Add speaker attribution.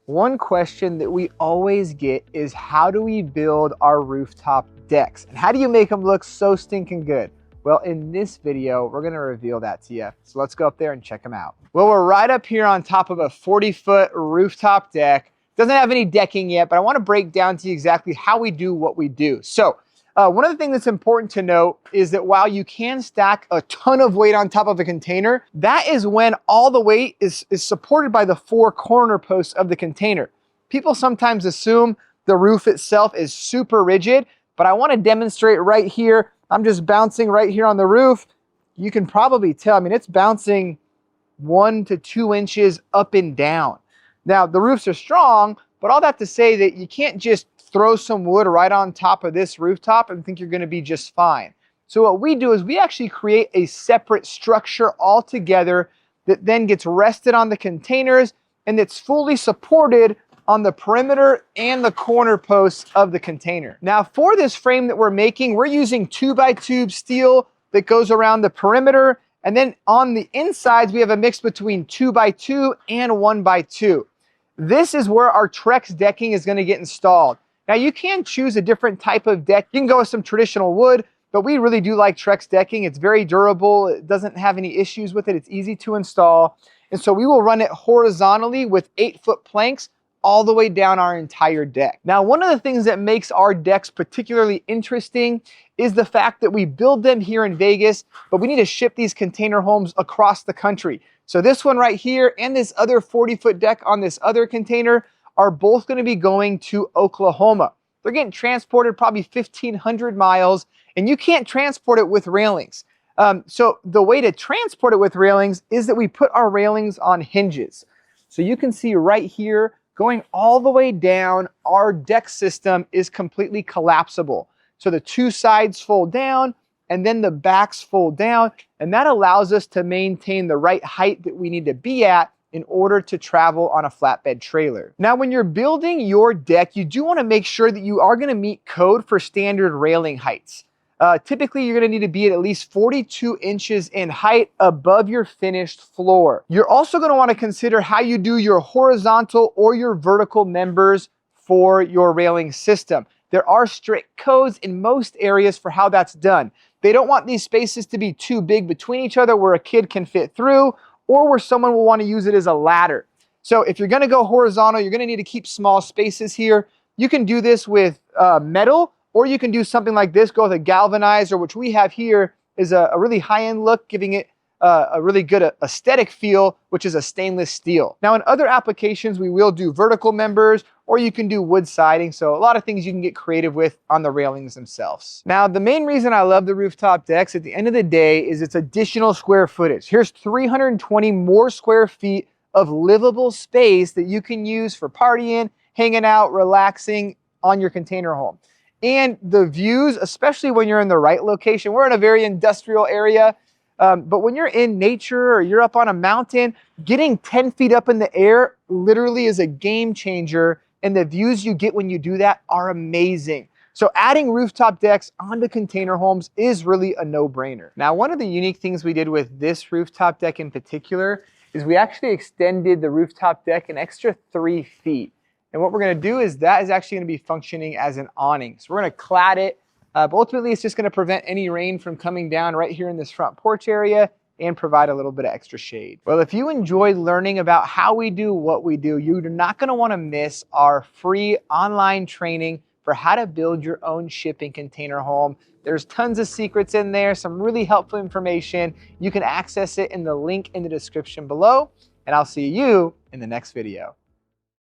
Speaker 1: One question that we always get is how do we build our rooftop decks? And how do you make them look so stinking good? Well, in this video, we're gonna reveal that to you. So let's go up there and check them out. Well, we're right up here on top of a 40-foot rooftop deck. Doesn't have any decking yet, but I wanna break down to you exactly how we do what we do. So one of the things that's important to note is that while you can stack a ton of weight on top of a container, that is when all the weight is supported by the four corner posts of the container. People sometimes assume the roof itself is super rigid, but I want to demonstrate right here. I'm just bouncing right here on the roof. You can probably tell, I mean, it's bouncing 1 to 2 inches up and down. Now, the roofs are strong, but all that to say that you can't just throw some wood right on top of this rooftop and think you're going to be just fine. So what we do is we actually create a separate structure altogether that then gets rested on the containers and it's fully supported on the perimeter and the corner posts of the container. Now for this frame that we're making, we're using 2x2 steel that goes around the perimeter, and then on the insides we have a mix between 2x2 and 1x2. This is where our Trex decking is going to get installed. Now you can choose a different type of deck. You can go with some traditional wood, but we really do like Trex decking. It's very durable. It doesn't have any issues with it. It's easy to install. And so we will run it horizontally with 8-foot planks all the way down our entire deck. Now, one of the things that makes our decks particularly interesting is the fact that we build them here in Vegas, but we need to ship these container homes across the country. So this one right here and this other 40-foot deck on this other container are both going to be going to Oklahoma. They're getting transported probably 1,500 miles, and you can't transport it with railings. So the way to transport it with railings is that we put our railings on hinges. So you can see right here, going all the way down, our deck system is completely collapsible. So the two sides fold down, and then the backs fold down, and that allows us to maintain the right height that we need to be at in order to travel on a flatbed trailer. Now, when you're building your deck, you do want to make sure that you are going to meet code for standard railing heights. Typically, you're going to need to be at least 42 inches in height above your finished floor. You're also going to want to consider how you do your horizontal or your vertical members for your railing system. There are strict codes in most areas for how that's done. They don't want these spaces to be too big between each other where a kid can fit through, or where someone will want to use it as a ladder. So if you're going to go horizontal, you're going to need to keep small spaces here. You can do this with metal, or you can do something like this, go with a galvanizer, which we have here is a really high-end look, giving it a really good aesthetic feel, which is a stainless steel. Now in other applications, we will do vertical members, or you can do wood siding. So a lot of things you can get creative with on the railings themselves. Now, the main reason I love the rooftop decks at the end of the day is it's additional square footage. Here's 320 more square feet of livable space that you can use for partying, hanging out, relaxing on your container home. And the views, especially when you're in the right location, we're in a very industrial area, but when you're in nature or you're up on a mountain, getting 10 feet up in the air literally is a game changer. And the views you get when you do that are amazing. So adding rooftop decks onto container homes is really a no-brainer. Now, one of the unique things we did with this rooftop deck in particular is we actually extended the rooftop deck an extra 3 feet. And what we're gonna do is that is actually gonna be functioning as an awning. So we're gonna clad it, but ultimately it's just gonna prevent any rain from coming down right here in this front porch area and provide a little bit of extra shade. Well, if you enjoyed learning about how we do what we do, you're not going to want to miss our free online training for how to build your own shipping container home. There's tons of secrets in there, some really helpful information. You can access it in the link in the description below, and I'll see you in the next video.